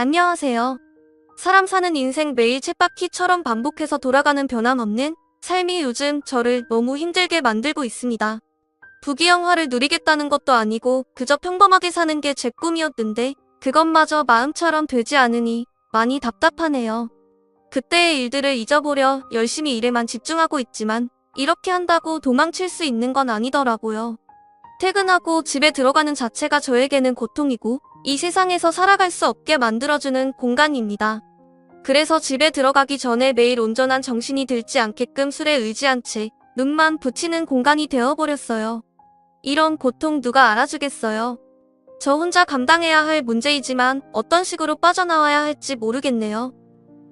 안녕하세요. 사람 사는 인생 매일 쳇바퀴처럼 반복해서 돌아가는 변함없는 삶이 요즘 저를 너무 힘들게 만들고 있습니다. 부귀영화를 누리겠다는 것도 아니고 그저 평범하게 사는 게 제 꿈이었는데 그것마저 마음처럼 되지 않으니 많이 답답하네요. 그때의 일들을 잊어보려 열심히 일에만 집중하고 있지만 이렇게 한다고 도망칠 수 있는 건 아니더라고요. 퇴근하고 집에 들어가는 자체가 저에게는 고통이고 이 세상에서 살아갈 수 없게 만들어주는 공간입니다. 그래서 집에 들어가기 전에 매일 온전한 정신이 들지 않게끔 술에 의지한 채 눈만 붙이는 공간이 되어버렸어요. 이런 고통 누가 알아주겠어요? 저 혼자 감당해야 할 문제이지만 어떤 식으로 빠져나와야 할지 모르겠네요.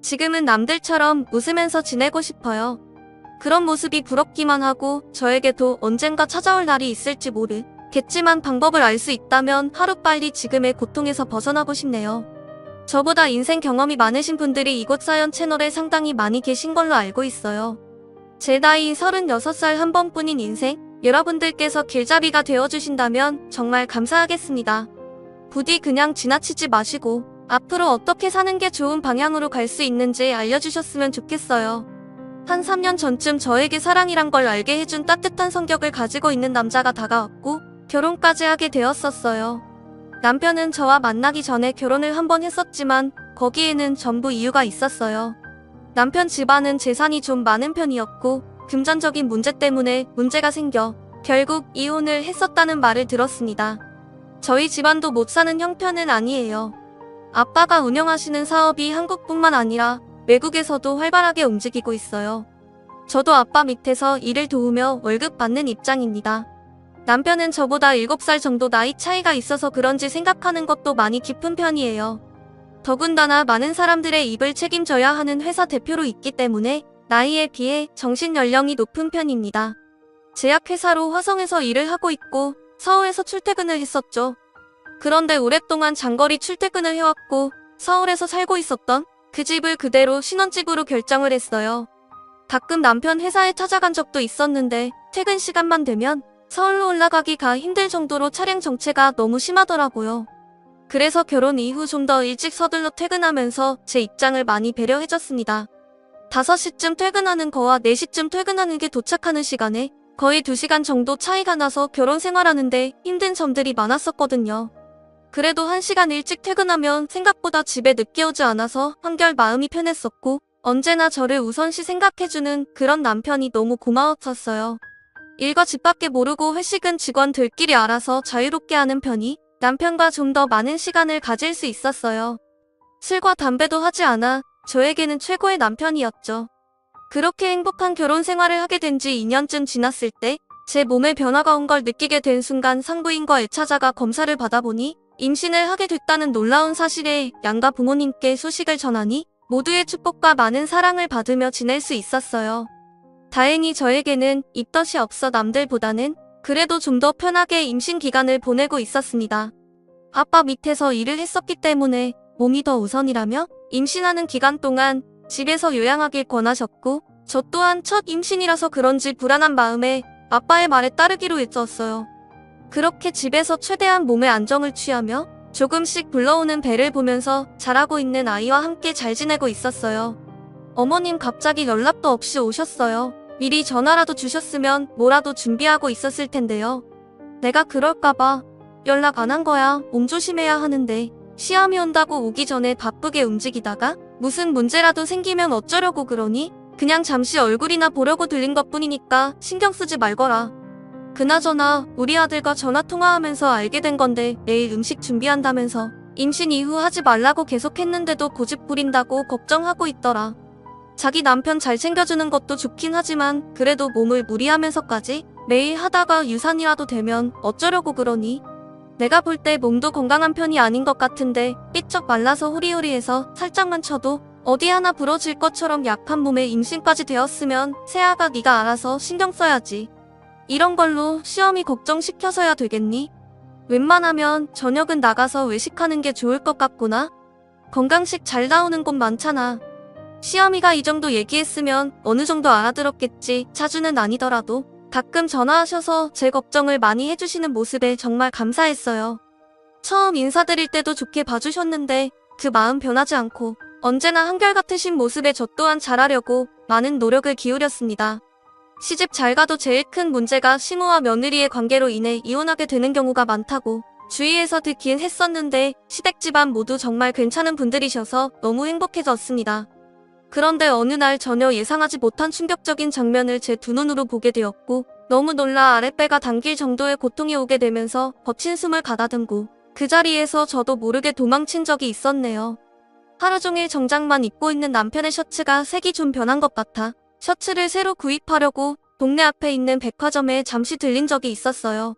지금은 남들처럼 웃으면서 지내고 싶어요. 그런 모습이 부럽기만 하고 저에게도 언젠가 찾아올 날이 있을지 모르겠지만 방법을 알 수 있다면 하루빨리 지금의 고통에서 벗어나고 싶네요. 저보다 인생 경험이 많으신 분들이 이곳 사연 채널에 상당히 많이 계신 걸로 알고 있어요. 제 나이 36살 한 번뿐인 인생, 여러분들께서 길잡이가 되어주신다면 정말 감사하겠습니다. 부디 그냥 지나치지 마시고 앞으로 어떻게 사는 게 좋은 방향으로 갈 수 있는지 알려주셨으면 좋겠어요. 한 3년 전쯤 저에게 사랑이란 걸 알게 해준 따뜻한 성격을 가지고 있는 남자가 다가왔고 결혼까지 하게 되었었어요. 남편은 저와 만나기 전에 결혼을 한 번 했었지만 거기에는 전부 이유가 있었어요. 남편 집안은 재산이 좀 많은 편이었고 금전적인 문제 때문에 문제가 생겨 결국 이혼을 했었다는 말을 들었습니다. 저희 집안도 못 사는 형편은 아니에요. 아빠가 운영하시는 사업이 한국뿐만 아니라 외국에서도 활발하게 움직이고 있어요. 저도 아빠 밑에서 일을 도우며 월급 받는 입장입니다. 남편은 저보다 7살 정도 나이 차이가 있어서 그런지 생각하는 것도 많이 깊은 편이에요. 더군다나 많은 사람들의 입을 책임져야 하는 회사 대표로 있기 때문에 나이에 비해 정신연령이 높은 편입니다. 제약회사로 화성에서 일을 하고 있고 서울에서 출퇴근을 했었죠. 그런데 오랫동안 장거리 출퇴근을 해왔고 서울에서 살고 있었던 그 집을 그대로 신혼집으로 결정을 했어요. 가끔 남편 회사에 찾아간 적도 있었는데 퇴근 시간만 되면 서울로 올라가기가 힘들 정도로 차량 정체가 너무 심하더라고요. 그래서 결혼 이후 좀 더 일찍 서둘러 퇴근하면서 제 입장을 많이 배려해줬습니다. 5시쯤 퇴근하는 거와 4시쯤 퇴근하는 게 도착하는 시간에 거의 2시간 정도 차이가 나서 결혼 생활하는데 힘든 점들이 많았었거든요. 그래도 1시간 일찍 퇴근하면 생각보다 집에 늦게 오지 않아서 한결 마음이 편했었고 언제나 저를 우선시 생각해주는 그런 남편이 너무 고마웠었어요. 일과 집 밖에 모르고 회식은 직원들끼리 알아서 자유롭게 하는 편이 남편과 좀 더 많은 시간을 가질 수 있었어요. 술과 담배도 하지 않아 저에게는 최고의 남편이었죠. 그렇게 행복한 결혼 생활을 하게 된 지 2년쯤 지났을 때 제 몸에 변화가 온 걸 느끼게 된 순간 산부인과 애차자가 검사를 받아보니 임신을 하게 됐다는 놀라운 사실에 양가 부모님께 소식을 전하니 모두의 축복과 많은 사랑을 받으며 지낼 수 있었어요. 다행히 저에게는 입덧이 없어 남들보다는 그래도 좀 더 편하게 임신 기간을 보내고 있었습니다. 아빠 밑에서 일을 했었기 때문에 몸이 더 우선이라며 임신하는 기간 동안 집에서 요양하길 권하셨고 저 또한 첫 임신이라서 그런지 불안한 마음에 아빠의 말에 따르기로 했었어요. 그렇게 집에서 최대한 몸의 안정을 취하며 조금씩 불러오는 배를 보면서 자라고 있는 아이와 함께 잘 지내고 있었어요. 어머님 갑자기 연락도 없이 오셨어요. 미리 전화라도 주셨으면 뭐라도 준비하고 있었을 텐데요. 내가 그럴까봐 연락 안 한 거야. 몸 조심해야 하는데 시험이 온다고 오기 전에 바쁘게 움직이다가 무슨 문제라도 생기면 어쩌려고 그러니? 그냥 잠시 얼굴이나 보려고 들린 것뿐이니까 신경 쓰지 말거라. 그나저나 우리 아들과 전화통화하면서 알게 된 건데 내일 음식 준비한다면서 임신 이후 하지 말라고 계속했는데도 고집 부린다고 걱정하고 있더라. 자기 남편 잘 챙겨주는 것도 좋긴 하지만 그래도 몸을 무리하면서까지 매일 하다가 유산이라도 되면 어쩌려고 그러니? 내가 볼 때 몸도 건강한 편이 아닌 것 같은데 삐쩍 말라서 호리호리해서 살짝만 쳐도 어디 하나 부러질 것처럼 약한 몸에 임신까지 되었으면 새아가 네가 알아서 신경 써야지. 이런 걸로 시험이 걱정시켜서야 되겠니? 웬만하면 저녁은 나가서 외식하는 게 좋을 것 같구나. 건강식 잘 나오는 곳 많잖아. 시어미가 이 정도 얘기했으면 어느 정도 알아들었겠지. 자주는 아니더라도 가끔 전화하셔서 제 걱정을 많이 해주시는 모습에 정말 감사했어요. 처음 인사드릴 때도 좋게 봐주셨는데 그 마음 변하지 않고 언제나 한결같으신 모습에 저 또한 잘하려고 많은 노력을 기울였습니다. 시집 잘 가도 제일 큰 문제가 시모와 며느리의 관계로 인해 이혼하게 되는 경우가 많다고 주위에서 듣긴 했었는데 시댁 집안 모두 정말 괜찮은 분들이셔서 너무 행복해졌습니다. 그런데 어느 날 전혀 예상하지 못한 충격적인 장면을 제 두 눈으로 보게 되었고 너무 놀라 아랫배가 당길 정도의 고통이 오게 되면서 거친 숨을 가다듬고 그 자리에서 저도 모르게 도망친 적이 있었네요. 하루 종일 정장만 입고 있는 남편의 셔츠가 색이 좀 변한 것 같아 셔츠를 새로 구입하려고 동네 앞에 있는 백화점에 잠시 들린 적이 있었어요.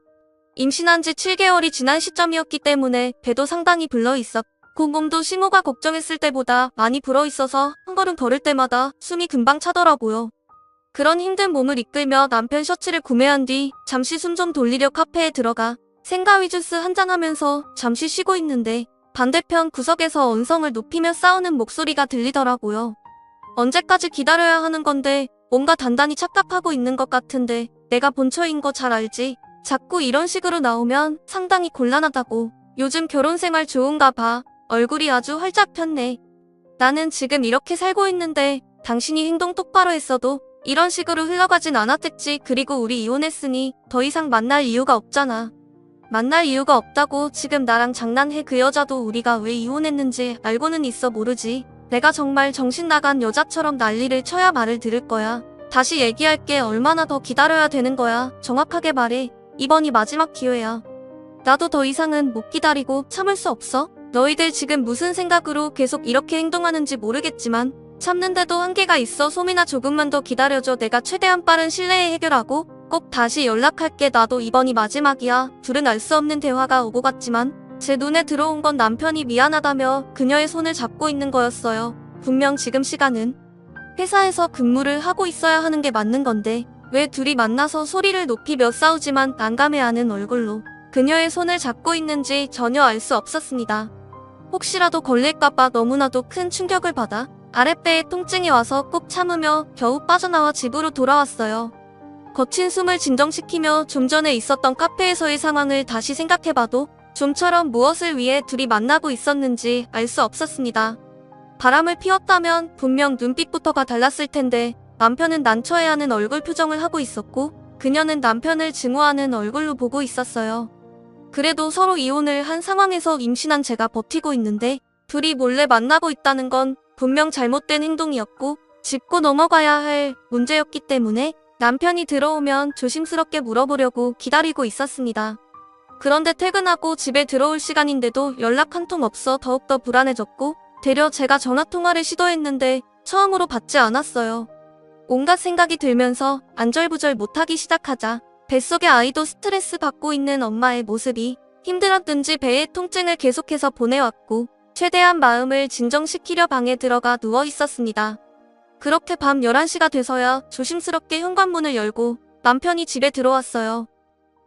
임신한 지 7개월이 지난 시점이었기 때문에 배도 상당히 불러 있었고 몸도 시모가 걱정했을 때보다 많이 불어 있어서 한 걸음 걸을 때마다 숨이 금방 차더라고요. 그런 힘든 몸을 이끌며 남편 셔츠를 구매한 뒤 잠시 숨 좀 돌리려 카페에 들어가 생가위 주스 한잔하면서 잠시 쉬고 있는데 반대편 구석에서 언성을 높이며 싸우는 목소리가 들리더라고요. 언제까지 기다려야 하는 건데 뭔가 단단히 착각하고 있는 것 같은데 내가 본처인 거 잘 알지? 자꾸 이런 식으로 나오면 상당히 곤란하다고. 요즘 결혼 생활 좋은가 봐. 얼굴이 아주 활짝 폈네. 나는 지금 이렇게 살고 있는데 당신이 행동 똑바로 했어도 이런 식으로 흘러가진 않았겠지. 그리고 우리 이혼했으니 더 이상 만날 이유가 없잖아. 만날 이유가 없다고 지금 나랑 장난해. 그 여자도 우리가 왜 이혼했는지 알고는 있어. 모르지. 내가 정말 정신 나간 여자처럼 난리를 쳐야 말을 들을 거야. 다시 얘기할게. 얼마나 더 기다려야 되는 거야. 정확하게 말해. 이번이 마지막 기회야. 나도 더 이상은 못 기다리고 참을 수 없어. 너희들 지금 무슨 생각으로 계속 이렇게 행동하는지 모르겠지만 참는데도 한계가 있어. 소민아, 조금만 더 기다려줘. 내가 최대한 빠른 시일내에 해결하고 꼭 다시 연락할게. 나도 이번이 마지막이야. 둘은 알 수 없는 대화가 오고 갔지만 제 눈에 들어온 건 남편이 미안하다며 그녀의 손을 잡고 있는 거였어요. 분명 지금 시간은 회사에서 근무를 하고 있어야 하는 게 맞는 건데 왜 둘이 만나서 소리를 높이며 싸우지만 난감해하는 얼굴로 그녀의 손을 잡고 있는지 전혀 알 수 없었습니다. 혹시라도 걸릴까봐 너무나도 큰 충격을 받아 아랫배에 통증이 와서 꾹 참으며 겨우 빠져나와 집으로 돌아왔어요. 거친 숨을 진정시키며 좀 전에 있었던 카페에서의 상황을 다시 생각해봐도 좀처럼 무엇을 위해 둘이 만나고 있었는지 알 수 없었습니다. 바람을 피웠다면 분명 눈빛부터가 달랐을 텐데 남편은 난처해하는 얼굴 표정을 하고 있었고 그녀는 남편을 증오하는 얼굴로 보고 있었어요. 그래도 서로 이혼을 한 상황에서 임신한 제가 버티고 있는데 둘이 몰래 만나고 있다는 건 분명 잘못된 행동이었고 짚고 넘어가야 할 문제였기 때문에 남편이 들어오면 조심스럽게 물어보려고 기다리고 있었습니다. 그런데 퇴근하고 집에 들어올 시간인데도 연락 한 통 없어 더욱더 불안해졌고 되려 제가 전화통화를 시도했는데 처음으로 받지 않았어요. 온갖 생각이 들면서 안절부절 못하기 시작하자 뱃속의 아이도 스트레스 받고 있는 엄마의 모습이 힘들었든지 배의 통증을 계속해서 보내왔고 최대한 마음을 진정시키려 방에 들어가 누워 있었습니다. 그렇게 밤 11시가 돼서야 조심스럽게 현관문을 열고 남편이 집에 들어왔어요.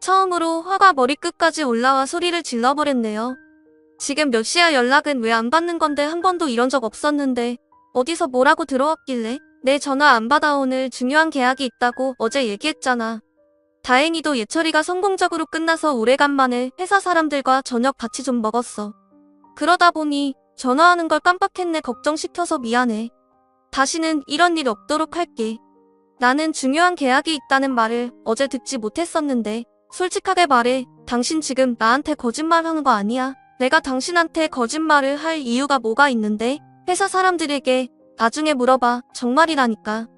처음으로 화가 머리끝까지 올라와 소리를 질러버렸네요. 지금 몇 시야? 연락은 왜 안 받는 건데? 한 번도 이런 적 없었는데 어디서 뭐라고 들어왔길래? 내 전화 안 받아. 오늘 중요한 계약이 있다고 어제 얘기했잖아. 다행히도 예처리가 성공적으로 끝나서 오래간만에 회사 사람들과 저녁 같이 좀 먹었어. 그러다 보니 전화하는 걸 깜빡했네. 걱정시켜서 미안해. 다시는 이런 일 없도록 할게. 나는 중요한 계약이 있다는 말을 어제 듣지 못했었는데 솔직하게 말해. 당신 지금 나한테 거짓말하는 거 아니야? 내가 당신한테 거짓말을 할 이유가 뭐가 있는데? 회사 사람들에게 나중에 물어봐. 정말이라니까.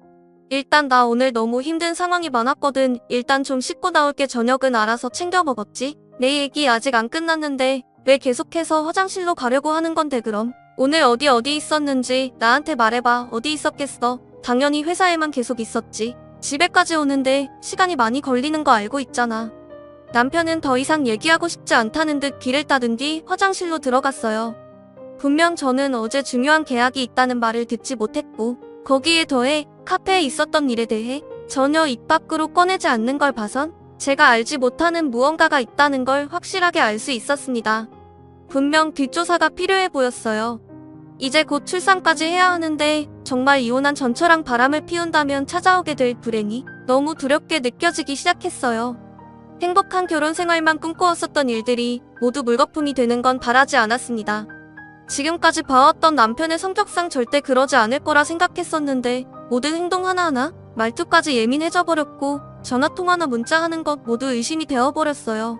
일단 나 오늘 너무 힘든 상황이 많았거든. 일단 좀 씻고 나올게. 저녁은 알아서 챙겨 먹었지? 내 얘기 아직 안 끝났는데 왜 계속해서 화장실로 가려고 하는 건데 그럼? 오늘 어디 있었는지 나한테 말해봐. 어디 있었겠어? 당연히 회사에만 계속 있었지. 집에까지 오는데 시간이 많이 걸리는 거 알고 있잖아. 남편은 더 이상 얘기하고 싶지 않다는 듯 귀를 따든 뒤 화장실로 들어갔어요. 분명 저는 어제 중요한 계약이 있다는 말을 듣지 못했고 거기에 더해 카페에 있었던 일에 대해 전혀 입 밖으로 꺼내지 않는 걸 봐선 제가 알지 못하는 무언가가 있다는 걸 확실하게 알 수 있었습니다. 분명 뒷조사가 필요해 보였어요. 이제 곧 출산까지 해야 하는데 정말 이혼한 전처랑 바람을 피운다면 찾아오게 될 불행이 너무 두렵게 느껴지기 시작했어요. 행복한 결혼 생활만 꿈꿔왔었던 일들이 모두 물거품이 되는 건 바라지 않았습니다. 지금까지 봐왔던 남편의 성격상 절대 그러지 않을 거라 생각했었는데 모든 행동 하나하나, 말투까지 예민해져 버렸고 전화통화나 문자하는 것 모두 의심이 되어버렸어요.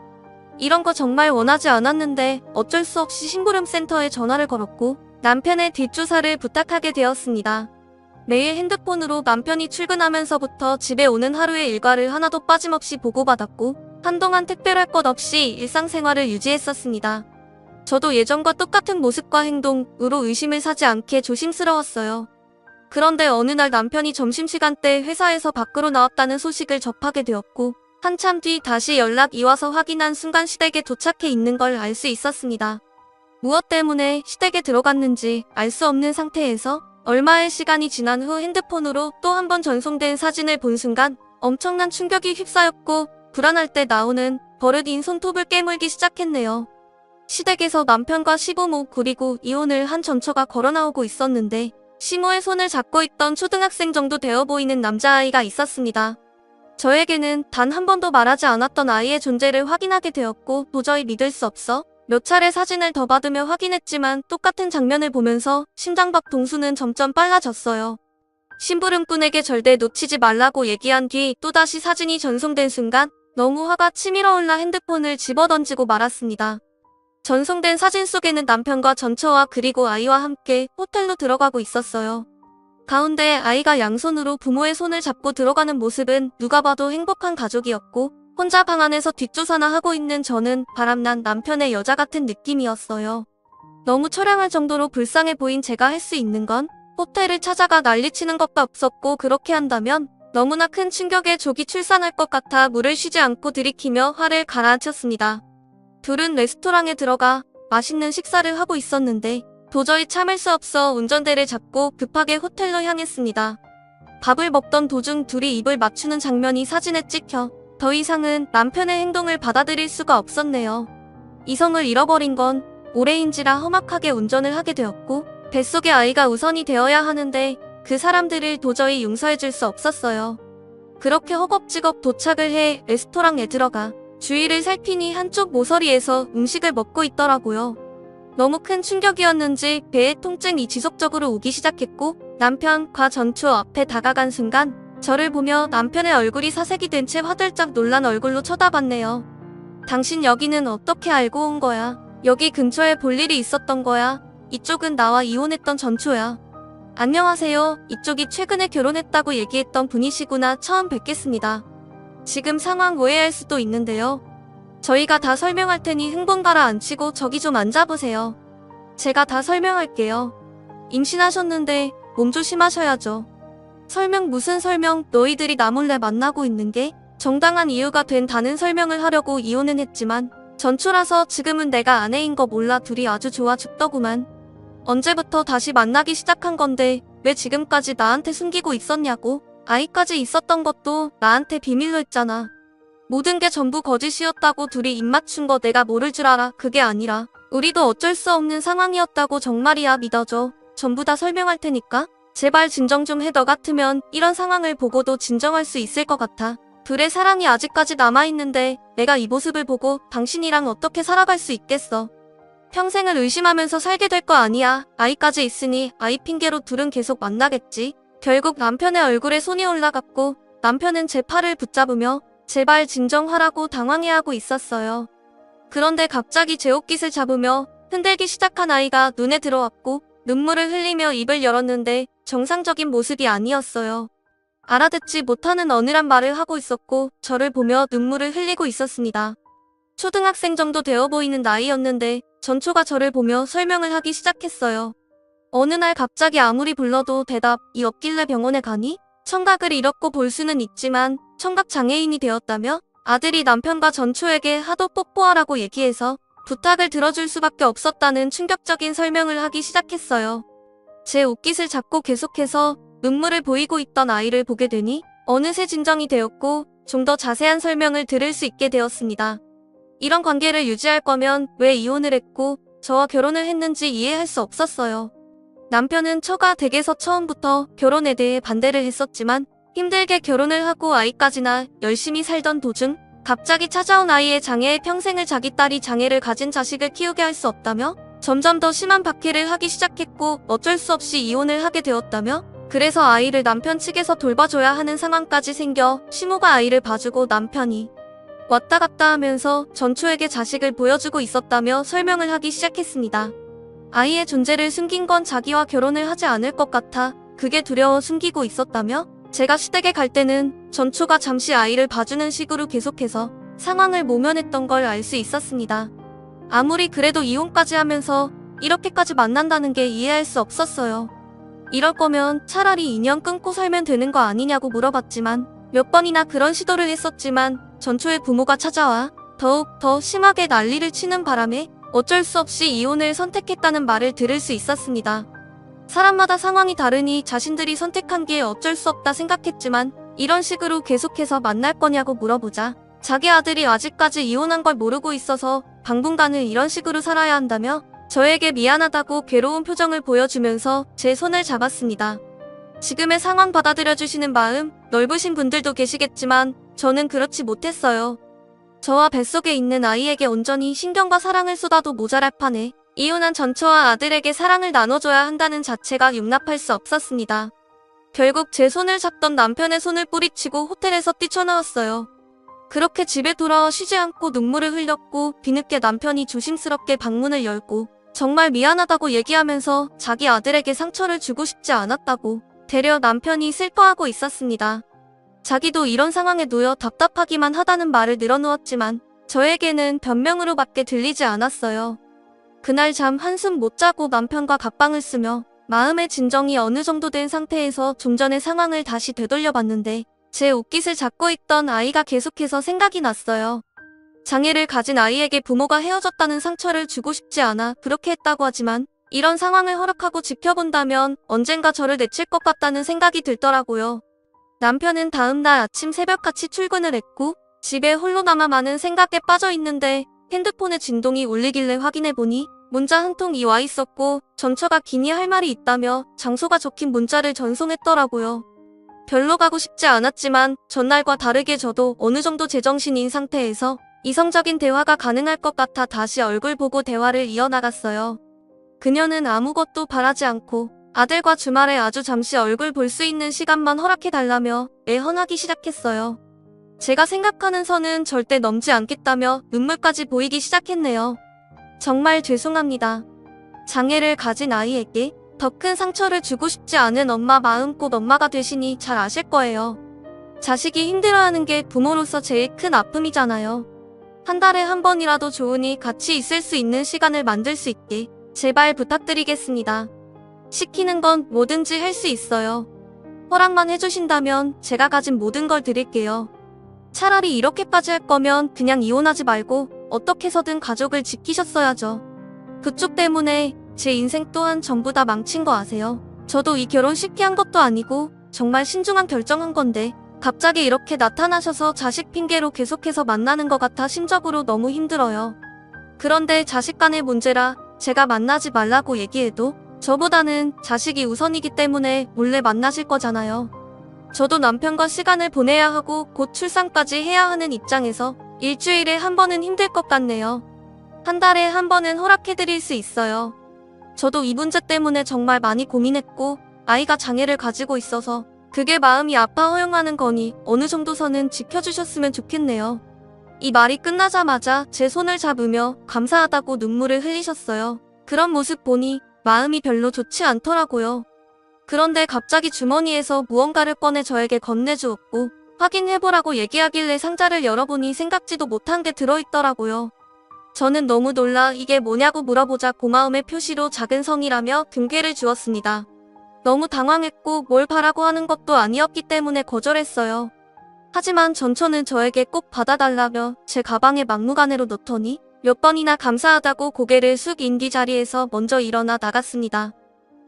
이런 거 정말 원하지 않았는데 어쩔 수 없이 심부름센터에 전화를 걸었고 남편의 뒷조사를 부탁하게 되었습니다. 매일 핸드폰으로 남편이 출근하면서부터 집에 오는 하루의 일과를 하나도 빠짐없이 보고받았고 한동안 특별할 것 없이 일상생활을 유지했었습니다. 저도 예전과 똑같은 모습과 행동으로 의심을 사지 않게 조심스러웠어요. 그런데 어느 날 남편이 점심시간 때 회사에서 밖으로 나왔다는 소식을 접하게 되었고 한참 뒤 다시 연락이 와서 확인한 순간 시댁에 도착해 있는 걸 알 수 있었습니다. 무엇 때문에 시댁에 들어갔는지 알 수 없는 상태에서 얼마의 시간이 지난 후 핸드폰으로 또 한 번 전송된 사진을 본 순간 엄청난 충격이 휩싸였고 불안할 때 나오는 버릇인 손톱을 깨물기 시작했네요. 시댁에서 남편과 시부모 그리고 이혼을 한 전처가 걸어 나오고 있었는데 시모의 손을 잡고 있던 초등학생 정도 되어 보이는 남자아이가 있었습니다. 저에게는 단 한 번도 말하지 않았던 아이의 존재를 확인하게 되었고 도저히 믿을 수 없어 몇 차례 사진을 더 받으며 확인했지만 똑같은 장면을 보면서 심장박 동수는 점점 빨라졌어요. 심부름꾼에게 절대 놓치지 말라고 얘기한 뒤 또다시 사진이 전송된 순간 너무 화가 치밀어 올라 핸드폰을 집어던지고 말았습니다. 전송된 사진 속에는 남편과 전처와 그리고 아이와 함께 호텔로 들어가고 있었어요. 가운데 아이가 양손으로 부모의 손을 잡고 들어가는 모습은 누가 봐도 행복한 가족이었고 혼자 방 안에서 뒷조사나 하고 있는 저는 바람난 남편의 여자 같은 느낌이었어요. 너무 처량할 정도로 불쌍해 보인 제가 할 수 있는 건 호텔을 찾아가 난리치는 것도 없었고 그렇게 한다면 너무나 큰 충격에 족이 출산할 것 같아 물을 쉬지 않고 들이키며 화를 가라앉혔습니다. 둘은 레스토랑에 들어가 맛있는 식사를 하고 있었는데 도저히 참을 수 없어 운전대를 잡고 급하게 호텔로 향했습니다. 밥을 먹던 도중 둘이 입을 맞추는 장면이 사진에 찍혀 더 이상은 남편의 행동을 받아들일 수가 없었네요. 이성을 잃어버린 건 올해인지라 험악하게 운전을 하게 되었고 뱃속의 아이가 우선이 되어야 하는데 그 사람들을 도저히 용서해줄 수 없었어요. 그렇게 허겁지겁 도착을 해 레스토랑에 들어가 주위를 살피니 한쪽 모서리에서 음식을 먹고 있더라고요. 너무 큰 충격이었는지 배의 통증이 지속적으로 오기 시작했고 남편과 전초 앞에 다가간 순간 저를 보며 남편의 얼굴이 사색이 된 채 화들짝 놀란 얼굴로 쳐다봤네요. 당신 여기는 어떻게 알고 온 거야? 여기 근처에 볼 일이 있었던 거야? 이쪽은 나와 이혼했던 전초야. 안녕하세요. 이쪽이 최근에 결혼했다고 얘기했던 분이시구나. 처음 뵙겠습니다. 지금 상황 오해할 수도 있는데요. 저희가 다 설명할 테니 흥분 가라앉히고 저기 좀 앉아보세요. 제가 다 설명할게요. 임신하셨는데 몸 조심하셔야죠. 설명 무슨 설명? 너희들이 나 몰래 만나고 있는 게 정당한 이유가 된다는 설명을 하려고 이혼은 했지만 전초라서 지금은 내가 아내인 거 몰라 둘이 아주 좋아 죽더구만. 언제부터 다시 만나기 시작한 건데 왜 지금까지 나한테 숨기고 있었냐고. 아이까지 있었던 것도 나한테 비밀로 했잖아. 모든 게 전부 거짓이었다고 둘이 입 맞춘 거 내가 모를 줄 알아. 그게 아니라 우리도 어쩔 수 없는 상황이었다고. 정말이야. 믿어줘. 전부 다 설명할 테니까 제발 진정 좀 해. 너 같으면 이런 상황을 보고도 진정할 수 있을 것 같아. 둘의 사랑이 아직까지 남아있는데 내가 이 모습을 보고 당신이랑 어떻게 살아갈 수 있겠어. 평생을 의심하면서 살게 될 거 아니야. 아이까지 있으니 아이 핑계로 둘은 계속 만나겠지. 결국 남편의 얼굴에 손이 올라갔고 남편은 제 팔을 붙잡으며 제발 진정하라고 당황해하고 있었어요. 그런데 갑자기 제 옷깃을 잡으며 흔들기 시작한 아이가 눈에 들어왔고 눈물을 흘리며 입을 열었는데 정상적인 모습이 아니었어요. 알아듣지 못하는 어눌한 말을 하고 있었고 저를 보며 눈물을 흘리고 있었습니다. 초등학생 정도 되어 보이는 나이였는데 전초가 저를 보며 설명을 하기 시작했어요. 어느 날 갑자기 아무리 불러도 대답이 없길래 병원에 가니 청각을 잃었고 볼 수는 있지만 청각 장애인이 되었다며 아들이 남편과 전초에게 하도 뽀뽀하라고 얘기해서 부탁을 들어줄 수밖에 없었다는 충격적인 설명을 하기 시작했어요. 제 옷깃을 잡고 계속해서 눈물을 보이고 있던 아이를 보게 되니 어느새 진정이 되었고 좀 더 자세한 설명을 들을 수 있게 되었습니다. 이런 관계를 유지할 거면 왜 이혼을 했고 저와 결혼을 했는지 이해할 수 없었어요. 남편은 처가 댁에서 처음부터 결혼에 대해 반대를 했었지만 힘들게 결혼을 하고 아이까지나 열심히 살던 도중 갑자기 찾아온 아이의 장애에 평생을 자기 딸이 장애를 가진 자식을 키우게 할 수 없다며 점점 더 심한 박해를 하기 시작했고 어쩔 수 없이 이혼을 하게 되었다며 그래서 아이를 남편 측에서 돌봐줘야 하는 상황까지 생겨 시모가 아이를 봐주고 남편이 왔다 갔다 하면서 전초에게 자식을 보여주고 있었다며 설명을 하기 시작했습니다. 아이의 존재를 숨긴 건 자기와 결혼을 하지 않을 것 같아 그게 두려워 숨기고 있었다며 제가 시댁에 갈 때는 전초가 잠시 아이를 봐주는 식으로 계속해서 상황을 모면했던 걸 알 수 있었습니다. 아무리 그래도 이혼까지 하면서 이렇게까지 만난다는 게 이해할 수 없었어요. 이럴 거면 차라리 인연 끊고 살면 되는 거 아니냐고 물어봤지만 몇 번이나 그런 시도를 했었지만 전초의 부모가 찾아와 더욱 더 심하게 난리를 치는 바람에 어쩔 수 없이 이혼을 선택했다는 말을 들을 수 있었습니다. 사람마다 상황이 다르니 자신들이 선택한 게 어쩔 수 없다 생각했지만 이런 식으로 계속해서 만날 거냐고 물어보자 자기 아들이 아직까지 이혼한 걸 모르고 있어서 당분간은 이런 식으로 살아야 한다며 저에게 미안하다고 괴로운 표정을 보여주면서 제 손을 잡았습니다. 지금의 상황 받아들여주시는 마음 넓으신 분들도 계시겠지만 저는 그렇지 못했어요. 저와 뱃속에 있는 아이에게 온전히 신경과 사랑을 쏟아도 모자랄 판에 이혼한 전초와 아들에게 사랑을 나눠줘야 한다는 자체가 용납할 수 없었습니다. 결국 제 손을 잡던 남편의 손을 뿌리치고 호텔에서 뛰쳐나왔어요. 그렇게 집에 돌아와 쉬지 않고 눈물을 흘렸고 뒤늦게 남편이 조심스럽게 방문을 열고 정말 미안하다고 얘기하면서 자기 아들에게 상처를 주고 싶지 않았다고 되려 남편이 슬퍼하고 있었습니다. 자기도 이런 상황에 놓여 답답하기만 하다는 말을 늘어놓았지만 저에게는 변명으로밖에 들리지 않았어요. 그날 잠 한숨 못 자고 남편과 갑방을 쓰며 마음의 진정이 어느 정도 된 상태에서 좀 전의 상황을 다시 되돌려봤는데 제 옷깃을 잡고 있던 아이가 계속해서 생각이 났어요. 장애를 가진 아이에게 부모가 헤어졌다는 상처를 주고 싶지 않아 그렇게 했다고 하지만 이런 상황을 허락하고 지켜본다면 언젠가 저를 내칠 것 같다는 생각이 들더라고요. 남편은 다음날 아침 새벽같이 출근을 했고 집에 홀로 남아 많은 생각에 빠져 있는데 핸드폰에 진동이 울리길래 확인해보니 문자 한 통이 와 있었고 전처가 기니 할 말이 있다며 장소가 적힌 문자를 전송했더라고요. 별로 가고 싶지 않았지만 전날과 다르게 저도 어느 정도 제정신인 상태에서 이성적인 대화가 가능할 것 같아 다시 얼굴 보고 대화를 이어나갔어요. 그녀는 아무것도 바라지 않고 아들과 주말에 아주 잠시 얼굴 볼 수 있는 시간만 허락해달라며 애헌하기 시작했어요. 제가 생각하는 선은 절대 넘지 않겠다며 눈물까지 보이기 시작했네요. 정말 죄송합니다. 장애를 가진 아이에게 더 큰 상처를 주고 싶지 않은 엄마 마음 꼭 엄마가 되시니 잘 아실 거예요. 자식이 힘들어하는 게 부모로서 제일 큰 아픔이잖아요. 한 달에 한 번이라도 좋으니 같이 있을 수 있는 시간을 만들 수 있게 제발 부탁드리겠습니다. 시키는 건 뭐든지 할 수 있어요. 허락만 해주신다면 제가 가진 모든 걸 드릴게요. 차라리 이렇게까지 할 거면 그냥 이혼하지 말고 어떻게 해서든 가족을 지키셨어야죠. 그쪽 때문에 제 인생 또한 전부 다 망친 거 아세요? 저도 이 결혼 쉽게 한 것도 아니고 정말 신중한 결정한 건데 갑자기 이렇게 나타나셔서 자식 핑계로 계속해서 만나는 것 같아 심적으로 너무 힘들어요. 그런데 자식 간의 문제라 제가 만나지 말라고 얘기해도 저보다는 자식이 우선이기 때문에 몰래 만나실 거잖아요. 저도 남편과 시간을 보내야 하고 곧 출산까지 해야 하는 입장에서 일주일에 한 번은 힘들 것 같네요. 한 달에 한 번은 허락해드릴 수 있어요. 저도 이 문제 때문에 정말 많이 고민했고 아이가 장애를 가지고 있어서 그게 마음이 아파 허용하는 거니 어느 정도 선은 지켜주셨으면 좋겠네요. 이 말이 끝나자마자 제 손을 잡으며 감사하다고 눈물을 흘리셨어요. 그런 모습 보니 마음이 별로 좋지 않더라고요. 그런데 갑자기 주머니에서 무언가를 꺼내 저에게 건네주었고 확인해보라고 얘기하길래 상자를 열어보니 생각지도 못한 게 들어있더라고요. 저는 너무 놀라 이게 뭐냐고 물어보자 고마움의 표시로 작은 성이라며 금괴를 주었습니다. 너무 당황했고 뭘 바라고 하는 것도 아니었기 때문에 거절했어요. 하지만 전처는 저에게 꼭 받아달라며 제 가방에 막무가내로 넣더니 몇 번이나 감사하다고 고개를 숙 인뒤 자리에서 먼저 일어나 나갔습니다.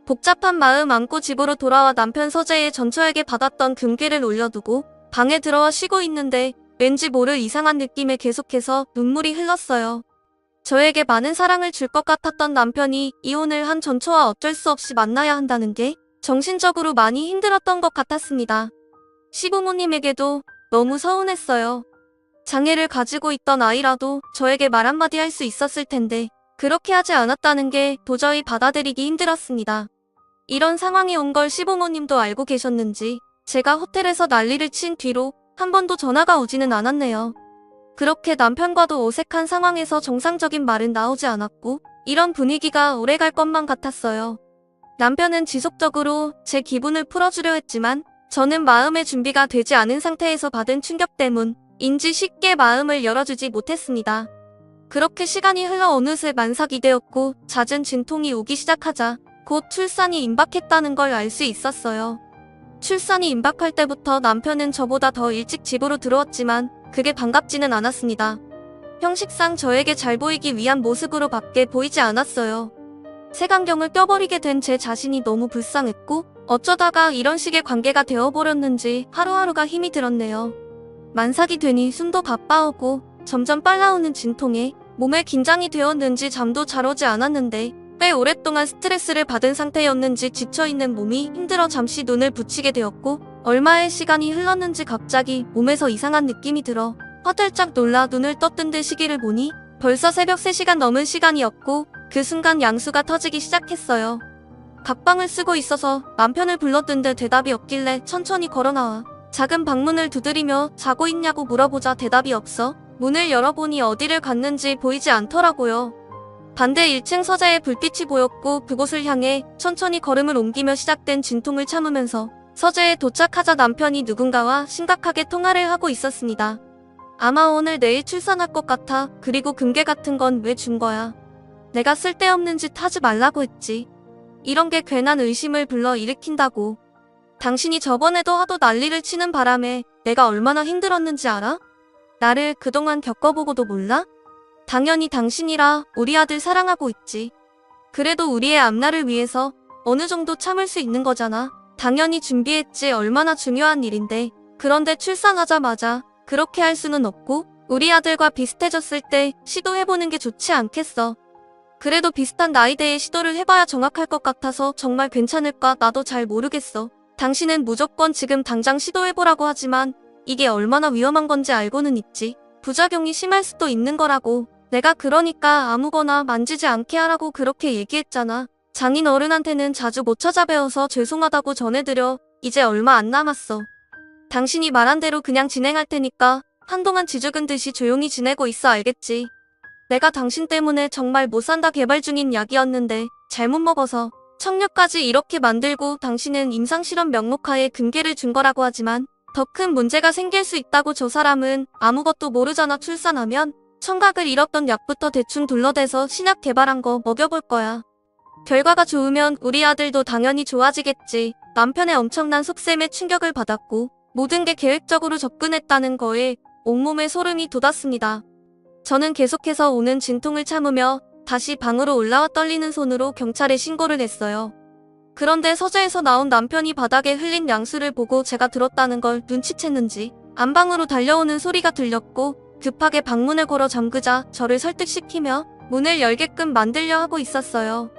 복잡한 마음 안고 집으로 돌아와 남편 서재에 전처에게 받았던 금괴를 올려두고 방에 들어와 쉬고 있는데 왠지 모를 이상한 느낌에 계속해서 눈물이 흘렀어요. 저에게 많은 사랑을 줄 것 같았던 남편이 이혼을 한 전처와 어쩔 수 없이 만나야 한다는 게 정신적으로 많이 힘들었던 것 같았습니다. 시부모님에게도 너무 서운했어요. 장애를 가지고 있던 아이라도 저에게 말 한마디 할 수 있었을 텐데 그렇게 하지 않았다는 게 도저히 받아들이기 힘들었습니다. 이런 상황이 온 걸 시부모님도 알고 계셨는지 제가 호텔에서 난리를 친 뒤로 한 번도 전화가 오지는 않았네요. 그렇게 남편과도 어색한 상황에서 정상적인 말은 나오지 않았고 이런 분위기가 오래갈 것만 같았어요. 남편은 지속적으로 제 기분을 풀어주려 했지만 저는 마음의 준비가 되지 않은 상태에서 받은 충격 때문인지 쉽게 마음을 열어주지 못했습니다. 그렇게 시간이 흘러 어느새 만삭이 되었고 잦은 진통이 오기 시작하자 곧 출산이 임박했다는 걸 알 수 있었어요. 출산이 임박할 때부터 남편은 저보다 더 일찍 집으로 들어왔지만 그게 반갑지는 않았습니다. 형식상 저에게 잘 보이기 위한 모습으로 밖에 보이지 않았어요. 색안경을 껴버리게 된 제 자신이 너무 불쌍했고 어쩌다가 이런 식의 관계가 되어버렸는지 하루하루가 힘이 들었네요. 만삭이 되니 숨도 가빠오고 점점 빨라오는 진통에 몸에 긴장이 되었는지 잠도 잘 오지 않았는데 꽤 오랫동안 스트레스를 받은 상태였는지 지쳐있는 몸이 힘들어 잠시 눈을 붙이게 되었고 얼마의 시간이 흘렀는지 갑자기 몸에서 이상한 느낌이 들어 화들짝 놀라 눈을 떴던 듯 시기를 보니 벌써 새벽 3시간 넘은 시간이었고 그 순간 양수가 터지기 시작했어요. 각방을 쓰고 있어서 남편을 불렀는데 대답이 없길래 천천히 걸어나와 작은 방문을 두드리며 자고 있냐고 물어보자 대답이 없어 문을 열어보니 어디를 갔는지 보이지 않더라고요. 반대 1층 서재에 불빛이 보였고 그곳을 향해 천천히 걸음을 옮기며 시작된 진통을 참으면서 서재에 도착하자 남편이 누군가와 심각하게 통화를 하고 있었습니다. 아마 오늘 내일 출산할 것 같아. 그리고 금괴 같은 건 왜 준 거야? 내가 쓸데없는 짓 하지 말라고 했지. 이런 게 괜한 의심을 불러 일으킨다고. 당신이 저번에도 하도 난리를 치는 바람에 내가 얼마나 힘들었는지 알아? 나를 그동안 겪어보고도 몰라? 당연히 당신이라 우리 아들 사랑하고 있지. 그래도 우리의 앞날을 위해서 어느 정도 참을 수 있는 거잖아. 당연히 준비했지. 얼마나 중요한 일인데. 그런데 출산하자마자 그렇게 할 수는 없고 우리 아들과 비슷해졌을 때 시도해보는 게 좋지 않겠어. 그래도 비슷한 나이대에 시도를 해봐야 정확할 것 같아서 정말 괜찮을까 나도 잘 모르겠어. 당신은 무조건 지금 당장 시도해보라고 하지만 이게 얼마나 위험한 건지 알고는 있지. 부작용이 심할 수도 있는 거라고. 내가 그러니까 아무거나 만지지 않게 하라고 그렇게 얘기했잖아. 장인 어른한테는 자주 못 찾아뵈어서 죄송하다고 전해드려. 이제 얼마 안 남았어. 당신이 말한 대로 그냥 진행할 테니까 한동안 쥐죽은 듯이 조용히 지내고 있어. 알겠지? 내가 당신 때문에 정말 못 산다. 개발 중인 약이었는데 잘못 먹어서 청력까지 이렇게 만들고 당신은 임상실험 명목하에 금괴를 준 거라고 하지만 더 큰 문제가 생길 수 있다고. 저 사람은 아무것도 모르잖아. 출산하면 청각을 잃었던 약부터 대충 둘러대서 신약 개발한 거 먹여볼 거야. 결과가 좋으면 우리 아들도 당연히 좋아지겠지. 남편의 엄청난 속셈에 충격을 받았고 모든 게 계획적으로 접근했다는 거에 온몸에 소름이 돋았습니다. 저는 계속해서 오는 진통을 참으며 다시 방으로 올라와 떨리는 손으로 경찰에 신고를 했어요. 그런데 서재에서 나온 남편이 바닥에 흘린 양수를 보고 제가 들었다는 걸 눈치챘는지 안방으로 달려오는 소리가 들렸고 급하게 방문을 걸어 잠그자 저를 설득시키며 문을 열게끔 만들려 하고 있었어요.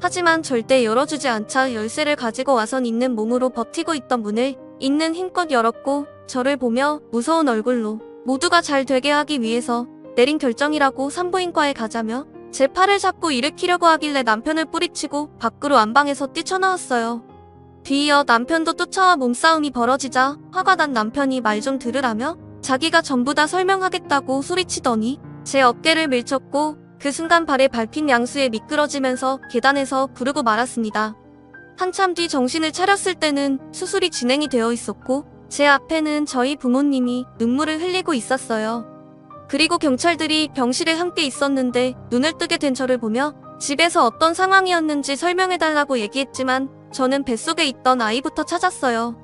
하지만 절대 열어주지 않자 열쇠를 가지고 와선 있는 몸으로 버티고 있던 문을 있는 힘껏 열었고 저를 보며 무서운 얼굴로 모두가 잘 되게 하기 위해서 내린 결정이라고 산부인과에 가자며 제 팔을 잡고 일으키려고 하길래 남편을 뿌리치고 밖으로 안방에서 뛰쳐나왔어요. 뒤이어 남편도 쫓아와 몸싸움이 벌어지자 화가 난 남편이 말 좀 들으라며 자기가 전부 다 설명하겠다고 소리치더니 제 어깨를 밀쳤고 그 순간 발에 밟힌 양수에 미끄러지면서 계단에서 부르고 말았습니다. 한참 뒤 정신을 차렸을 때는 수술이 진행이 되어 있었고 제 앞에는 저희 부모님이 눈물을 흘리고 있었어요. 그리고 경찰들이 병실에 함께 있었는데 눈을 뜨게 된 저를 보며 집에서 어떤 상황이었는지 설명해달라고 얘기했지만 저는 뱃속에 있던 아이부터 찾았어요.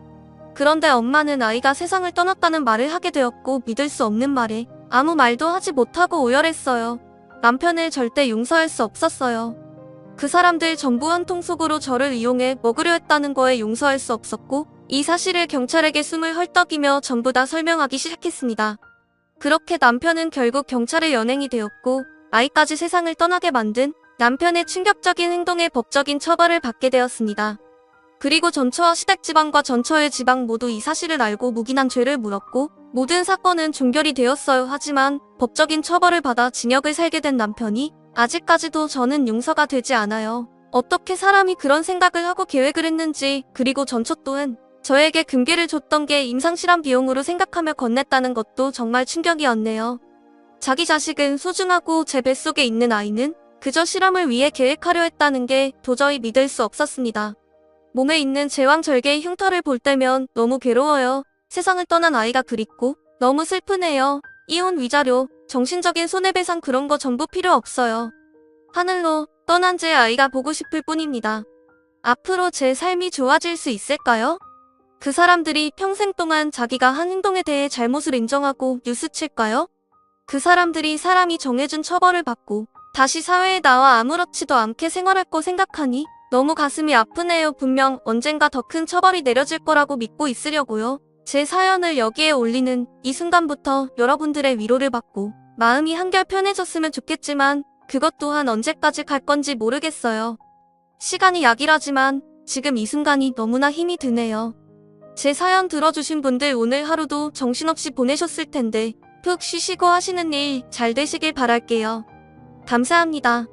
그런데 엄마는 아이가 세상을 떠났다는 말을 하게 되었고 믿을 수 없는 말에 아무 말도 하지 못하고 오열했어요. 남편을 절대 용서할 수 없었어요. 그 사람들 전부 한 통속으로 저를 이용해 먹으려 했다는 거에 용서할 수 없었고 이 사실을 경찰에게 숨을 헐떡이며 전부 다 설명하기 시작했습니다. 그렇게 남편은 결국 경찰에 연행이 되었고 아이까지 세상을 떠나게 만든 남편의 충격적인 행동에 법적인 처벌을 받게 되었습니다. 그리고 전처와 시댁지방과 전처의 지방 모두 이 사실을 알고 묵인한 죄를 물었고 모든 사건은 종결이 되었어요. 하지만 법적인 처벌을 받아 징역을 살게 된 남편이 아직까지도 저는 용서가 되지 않아요. 어떻게 사람이 그런 생각을 하고 계획을 했는지, 그리고 전초 또한 저에게 금괴를 줬던 게 임상실험 비용으로 생각하며 건넸다는 것도 정말 충격이었네요. 자기 자식은 소중하고 제 뱃속에 있는 아이는 그저 실험을 위해 계획하려 했다는 게 도저히 믿을 수 없었습니다. 몸에 있는 제왕절개의 흉터를 볼 때면 너무 괴로워요. 세상을 떠난 아이가 그립고 너무 슬프네요. 이혼 위자료, 정신적인 손해배상 그런 거 전부 필요 없어요. 하늘로 떠난 제 아이가 보고 싶을 뿐입니다. 앞으로 제 삶이 좋아질 수 있을까요? 그 사람들이 평생 동안 자기가 한 행동에 대해 잘못을 인정하고 뉴스칠까요? 그 사람들이 사람이 정해준 처벌을 받고 다시 사회에 나와 아무렇지도 않게 생활할 거 생각하니 너무 가슴이 아프네요. 분명 언젠가 더 큰 처벌이 내려질 거라고 믿고 있으려고요. 제 사연을 여기에 올리는 이 순간부터 여러분들의 위로를 받고 마음이 한결 편해졌으면 좋겠지만 그것 또한 언제까지 갈 건지 모르겠어요. 시간이 약이라지만 지금 이 순간이 너무나 힘이 드네요. 제 사연 들어주신 분들 오늘 하루도 정신없이 보내셨을 텐데 푹 쉬시고 하시는 일 잘 되시길 바랄게요. 감사합니다.